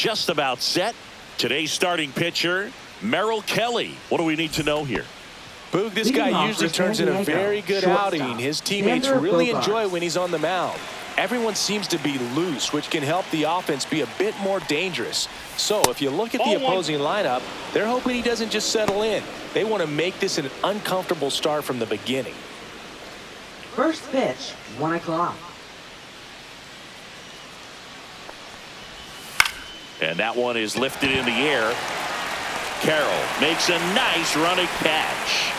just about set. Today's starting pitcher, Merrill Kelly. What do we need to know here? Boog, this guy usually turns in a very good outing. His teammates really enjoy when he's on the mound. Everyone seems to be loose, which can help the offense be a bit more dangerous. So if you look at the opposing lineup, they're hoping he doesn't just settle in. They want to make this an uncomfortable start from the beginning. First pitch, 1 o'clock. And that one is lifted in the air. Carroll makes a nice running catch.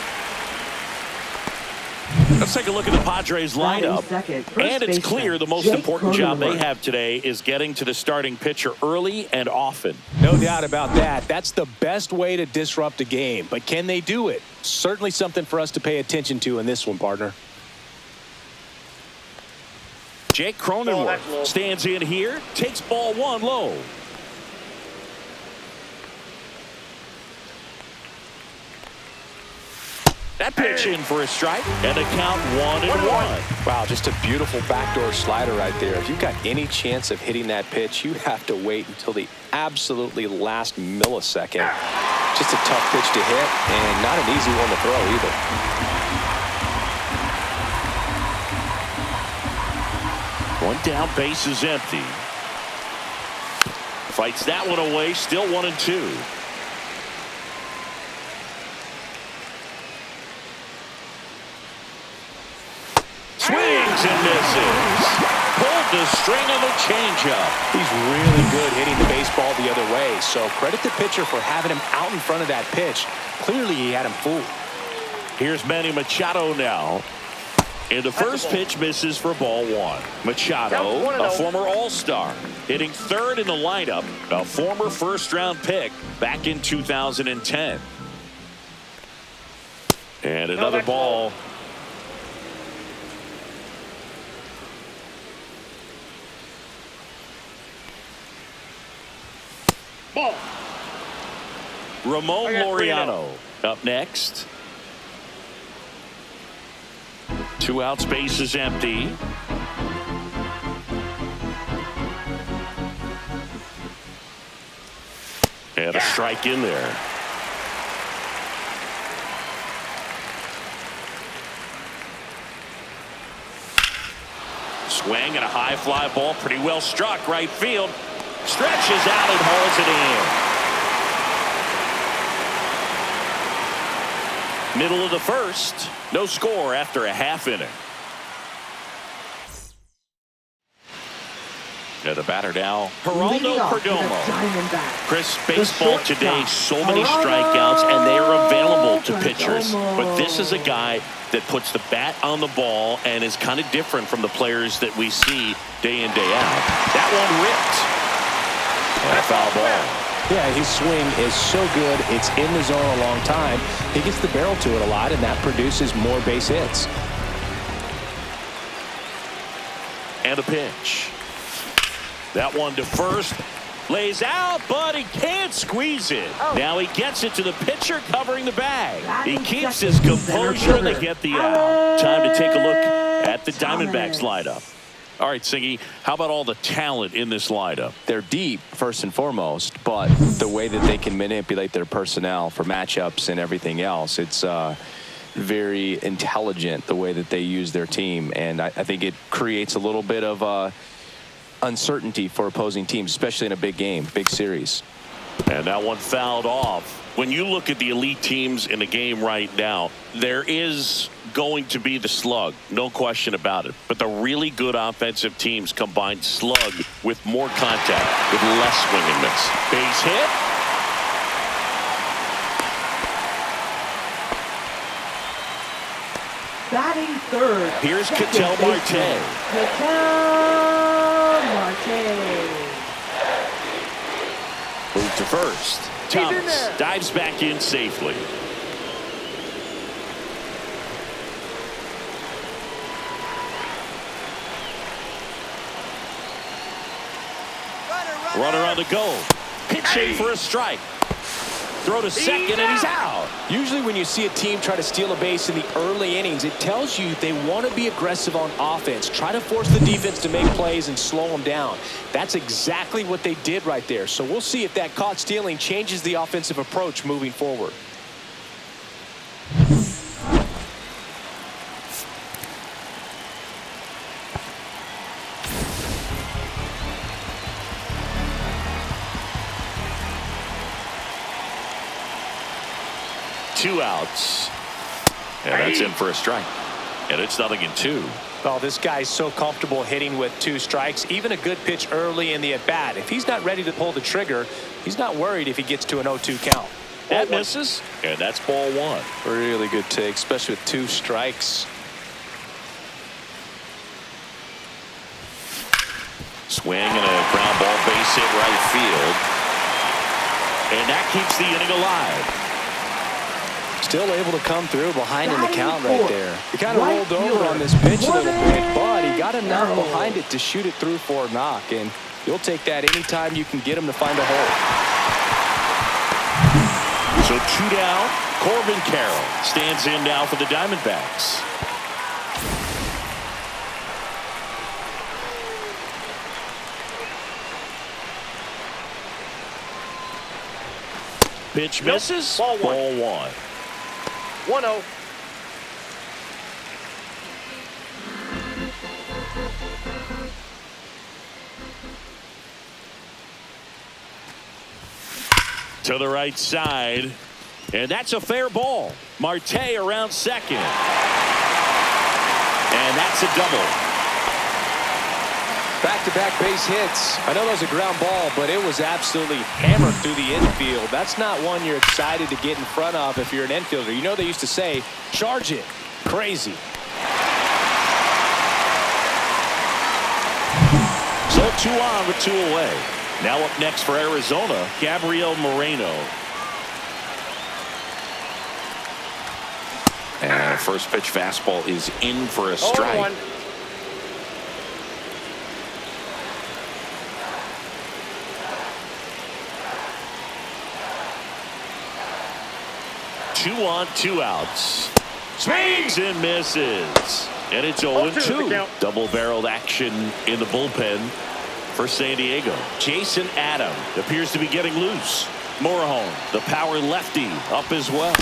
Let's take a look at the Padres lineup. And it's clear the most important job they have today is getting to the starting pitcher early and often. No doubt about that. That's the best way to disrupt a game. But can they do it? Certainly something for us to pay attention to in this one, partner. Jake Cronenworth stands in here, takes ball 1 low. That pitch in for a strike, and a count 1-1. Wow, just a beautiful backdoor slider right there. If you've got any chance of hitting that pitch, you have to wait until the absolutely last millisecond. Just a tough pitch to hit, and not an easy one to throw either. One down, base is empty. Fights that one away, still 1-2. Swings and misses. Pulled the string of the changeup. He's really good hitting the baseball the other way, so credit the pitcher for having him out in front of that pitch. Clearly he had him fooled. Here's Manny Machado now. And the first pitch misses for ball 1. Machado, a former All-Star, hitting third in the lineup, a former first-round pick back in 2010. And another ball. Ball. Ramon Laureano up next. 2 outs, base is empty. And a strike in there. Swing and a high fly ball, pretty well struck, right field. Stretches out and hauls it in. Middle of the first. No score after a half inning. And the batter now, Geraldo Perdomo. Chris, baseball today, so many strikeouts, and they are available to pitchers. But this is a guy that puts the bat on the ball and is kind of different from the players that we see day in, day out. That one ripped. And a foul ball. Yeah, his swing is so good. It's in the zone a long time. He gets the barrel to it a lot, and that produces more base hits. And a pitch. That one to first. Lays out, but he can't squeeze it. Now he gets it to the pitcher covering the bag. He keeps his composure and they get the out. Time to take a look at the Diamondbacks lineup. All right, Siggy, how about all the talent in this lineup? They're deep, first and foremost, but the way that they can manipulate their personnel for matchups and everything else, it's very intelligent the way that they use their team. And I think it creates a little bit of uncertainty for opposing teams, especially in a big game, big series. And that one fouled off. When you look at the elite teams in the game right now, there is going to be the slug, no question about it. But the really good offensive teams combine slug with more contact, with less swing and miss. Base hit. Batting third. Here's Ketel Marte. Ketel Marte. Move to first. Thomas dives back in safely. Runner on the go. Pitching for a strike. Throw to second, and he's out. Usually when you see a team try to steal a base in the early innings, it tells you they want to be aggressive on offense. Try to force the defense to make plays and slow them down. That's exactly what they did right there. So we'll see if that caught stealing changes the offensive approach moving forward. Two outs. And that's in for a strike. And it's 0-2. Well, this guy's so comfortable hitting with 2 strikes. Even a good pitch early in the at-bat. If he's not ready to pull the trigger, he's not worried if he gets to an 0-2 count. That misses, and that's ball 1. Really good take, especially with 2 strikes. Swing and a ground ball, base hit right field. And that keeps the inning alive. Still able to come through behind in the count right there. He kind of rolled over on this pitch a little bit, but he got enough behind it to shoot it through for a knock, and you'll take that anytime you can get him to find a hole. So 2 down. Corbin Carroll stands in now for the Diamondbacks. Pitch misses. Ball 1. 1-0. To the right side. And that's a fair ball. Marte around second. And that's a double. Back-to-back base hits. I know that was a ground ball, but it was absolutely hammered through the infield. That's not one you're excited to get in front of if you're an infielder. You know they used to say, charge it. Crazy. So 2 on with 2 away. Now up next for Arizona, Gabriel Moreno. And first pitch fastball is in for a strike. 0-1. Two on, 2 outs. Swings and misses. And it's 0-2. Double-barreled action in the bullpen for San Diego. Jason Adam appears to be getting loose. Morejon, the power lefty, up as well.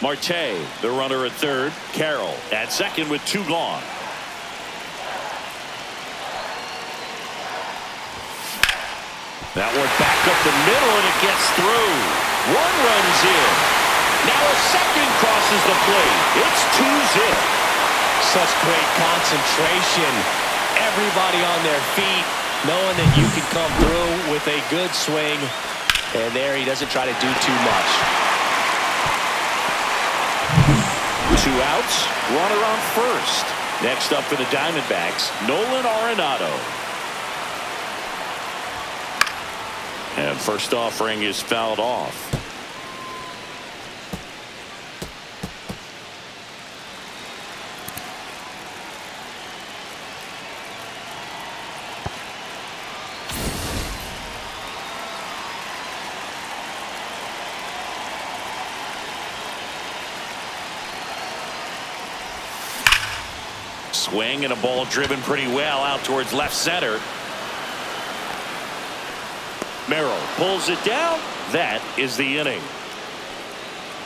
Marte, the runner at third. Carroll at second with 2 gone. That one back up the middle, and it gets through. 1 runs in. Now a second crosses the plate. It's 2-zip. Such great concentration. Everybody on their feet, knowing that you can come through with a good swing. And there he doesn't try to do too much. 2 outs, runner on first. Next up for the Diamondbacks, Nolan Arenado. And first offering is fouled off. Swing and a ball driven pretty well out towards left center. Merrill pulls it down. That is the inning.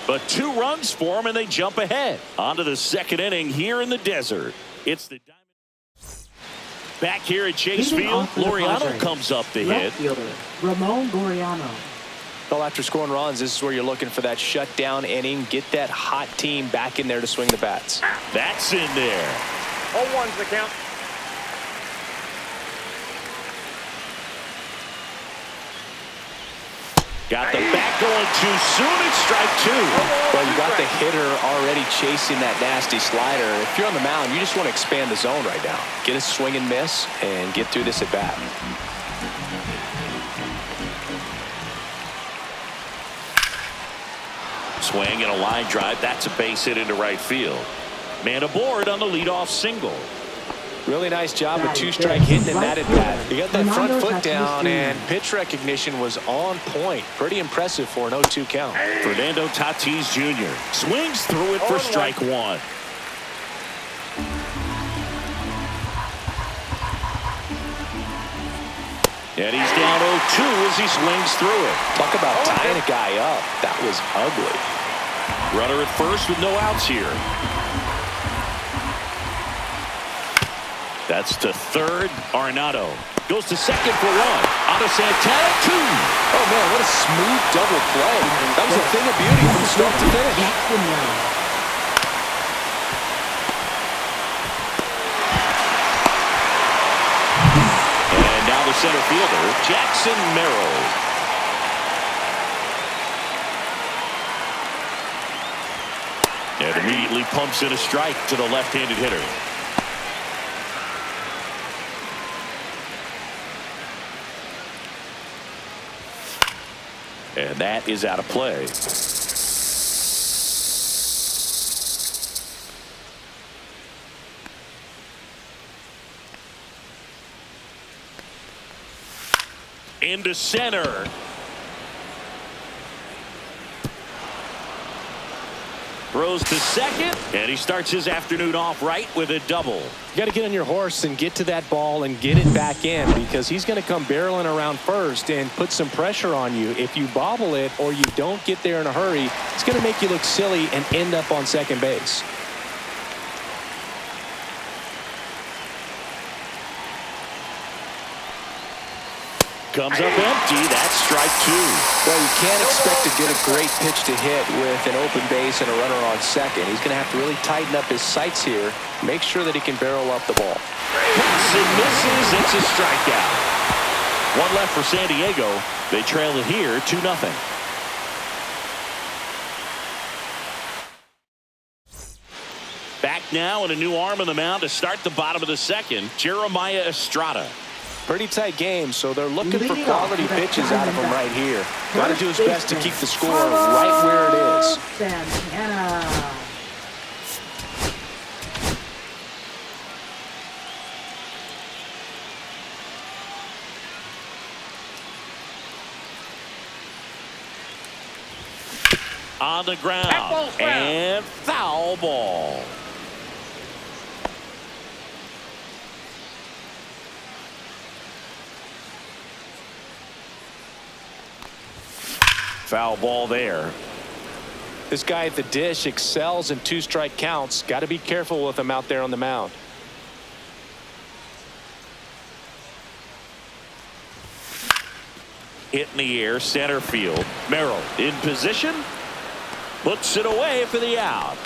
But 2 runs for him, and they jump ahead. On to the second inning here in the desert. It's the Diamondbacks. Back here at Chase Field, Laureano comes up to hit. Fielder, Ramon Laureano. Well, after scoring runs, this is where you're looking for that shutdown inning. Get that hot team back in there to swing the bats. That's in there. 0-1's the count. Got the bat going too soon. It's strike 2. Well, you got the hitter already chasing that nasty slider. If you're on the mound, you just want to expand the zone right now. Get a swing and miss and get through this at bat. Swing and a line drive. That's a base hit into right field. Man aboard on the leadoff single. Really nice job with two-strike hitting in that at-bat. He got that front foot down, and pitch recognition was on point. Pretty impressive for an 0-2 count. Fernando Tatis Jr. swings through it for strike one. And he's down 0-2 as he swings through it. Talk about tying a guy up. That was ugly. Runner at first with no outs here. That's to third. Arenado goes to second for one. Out of Santana, two. Oh, man, what a smooth double play. That was a thing of beauty from start to finish. Center fielder Jackson Merrill. And immediately pumps in a strike to the left-handed hitter. And that is out of play. Into center. Throws to second, and he starts his afternoon off right with a double. You got to get on your horse and get to that ball and get it back in, because he's going to come barreling around first and put some pressure on you. If you bobble it or you don't get there in a hurry, it's going to make you look silly and end up on second base. Comes up empty. That's strike two. Well, you can't expect to get a great pitch to hit with an open base and a runner on second. He's going to have to really tighten up his sights here. Make sure that he can barrel up the ball. Hits and misses. It's a strikeout. One left for San Diego. They trail it here 2-0. Back now, and a new arm on the mound to start the bottom of the second. Jeremiah Estrada. Pretty tight game, so they're looking for quality pitches out of him right here. Got to do his best to keep the score right where it is. Santana. On the ground, and foul ball. Foul ball there. This guy at the dish excels in two-strike counts. Got to be careful with him out there on the mound. Hit in the air, center field. Merrill in position. Puts it away for the out.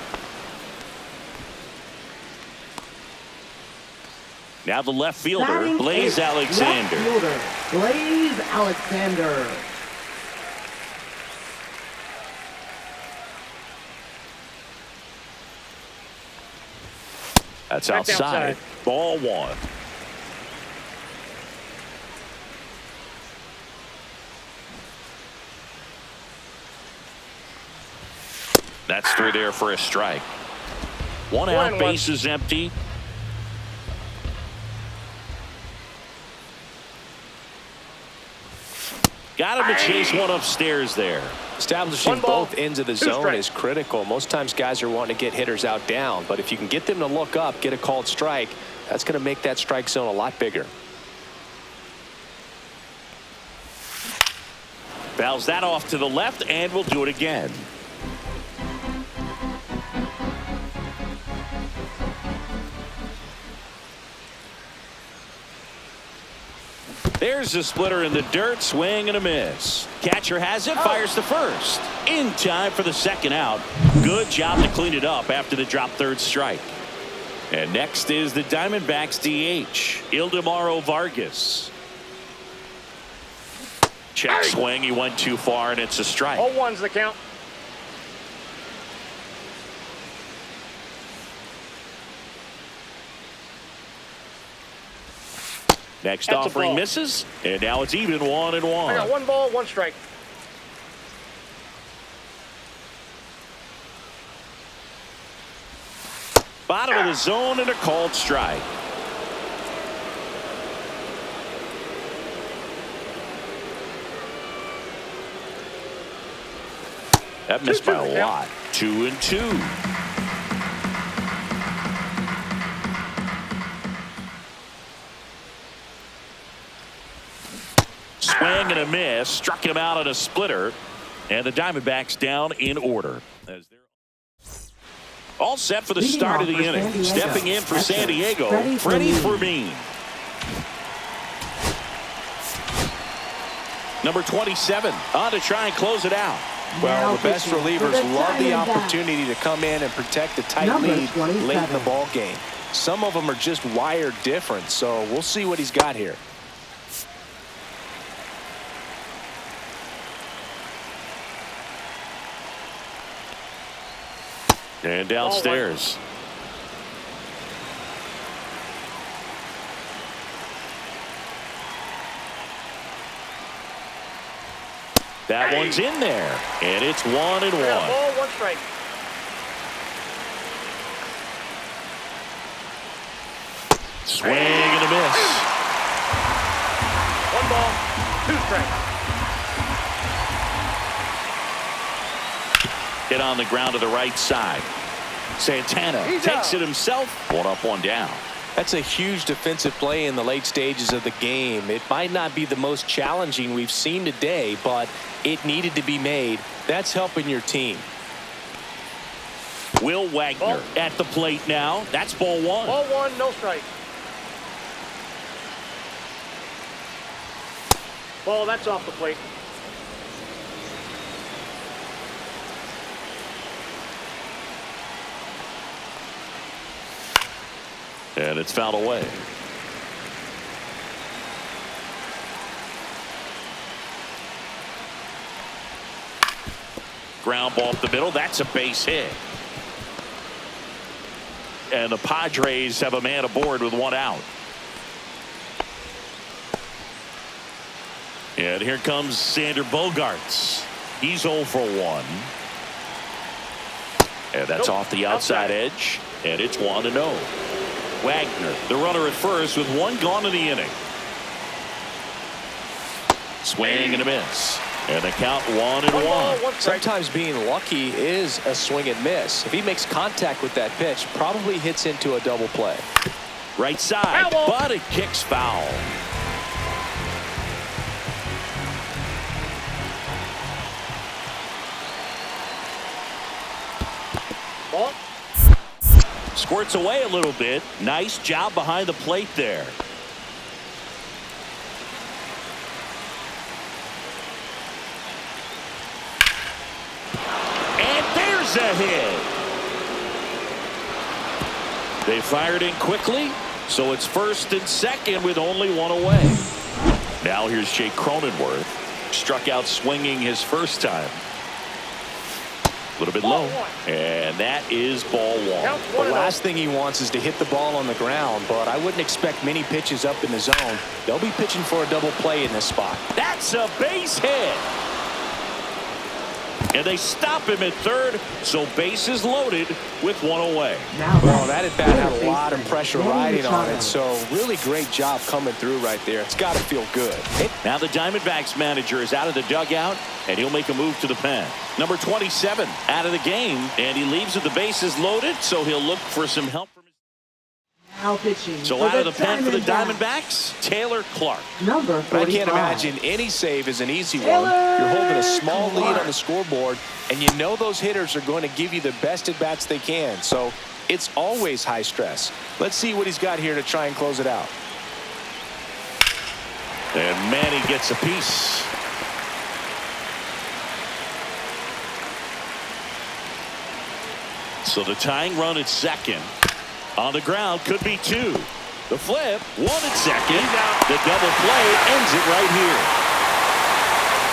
Now the left fielder, Blaze Alexander. Left fielder, Blaze Alexander. That's outside. Ball one. That's through there for a strike. One out, base is empty. Got him to chase one upstairs there. Establishing both ends of the zone is critical. Most times guys are wanting to get hitters out down, but if you can get them to look up, get a called strike, that's going to make that strike zone a lot bigger. Fouls that off to the left, and we'll do it again. There's the splitter in the dirt, swing and a miss. Catcher has it, fires to first. In time for the second out. Good job to clean it up after the drop third strike. And next is the Diamondbacks DH, Ildemaro Vargas. Check swing, he went too far, and it's a strike. 0-1's the count. Next offering misses, and now it's even 1-1. I got 1 ball, 1 strike. Bottom of the zone and a called strike. That missed by a lot. 2-2. Swing and a miss. Struck him out on a splitter. And the Diamondbacks down in order. As they're all set for the start of the inning. Stepping in for San Diego, Freddie Fermin. Number 27 on to try and close it out. Well, the best relievers love the opportunity to come in and protect a tight lead late in the ball game. Some of them are just wired different, so we'll see what he's got here. And downstairs. That one's in there, and it's 1-1. Ball, 1 strike. Swing and a miss. 1 ball, 2 strikes. Hit on the ground to the right side. Santana takes it himself. 1 up, 1 down. That's a huge defensive play in the late stages of the game. It might not be the most challenging we've seen today, but it needed to be made. That's helping your team. Will Wagner at the plate now. That's ball 1. Ball 1, no strike. Ball, that's off the plate. And it's fouled away. Ground ball up the middle. That's a base hit. And the Padres have a man aboard with 1 out. And here comes Sander Bogaerts. He's 0 for 1. And that's off the outside edge. And it's 1-0. Wagner, the runner at first, with 1 gone in the inning. Swing and a miss. And the count 1-1. Sometimes being lucky is a swing and miss. If he makes contact with that pitch, probably hits into a double play. Right side, but it kicks foul. Ball. Squirts away a little bit. Nice job behind the plate there. And there's a hit. They fired in quickly, so it's 1st and 2nd with only 1 away. Now here's Jake Cronenworth. Struck out swinging his first time. A little bit low, and that is ball 1. The last thing he wants is to hit the ball on the ground, but I wouldn't expect many pitches up in the zone. They'll be pitching for a double play in this spot. That's a base hit. And they stop him at 3rd, so bases loaded with 1 away. Well, that at bat had a lot of pressure riding on it, so really great job coming through right there. It's got to feel good. Now the Diamondbacks manager is out of the dugout, and he'll make a move to the pen. Number 27 out of the game, and he leaves with the bases loaded, so he'll look for some help from his. Now pitching. So out of the pen for the Diamondbacks, Taylor Clark. Number 45. I can't imagine any save is an easy one. You're holding a small lead on the scoreboard, and you know those hitters are going to give you the best at bats they can. So it's always high stress. Let's see what he's got here to try and close it out. And Manny gets a piece. So the tying run at 2nd. On the ground could be 2. The flip, 1 at 2nd. The double play ends it right here.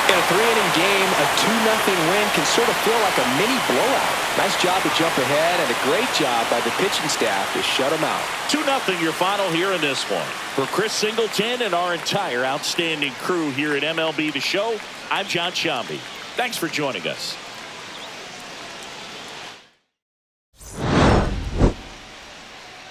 In a 3-inning game, a 2-0 win can sort of feel like a mini blowout. Nice job to jump ahead, and a great job by the pitching staff to shut them out. 2-0 your final here in this one. For Chris Singleton and our entire outstanding crew here at MLB The Show, I'm John Shambi. Thanks for joining us.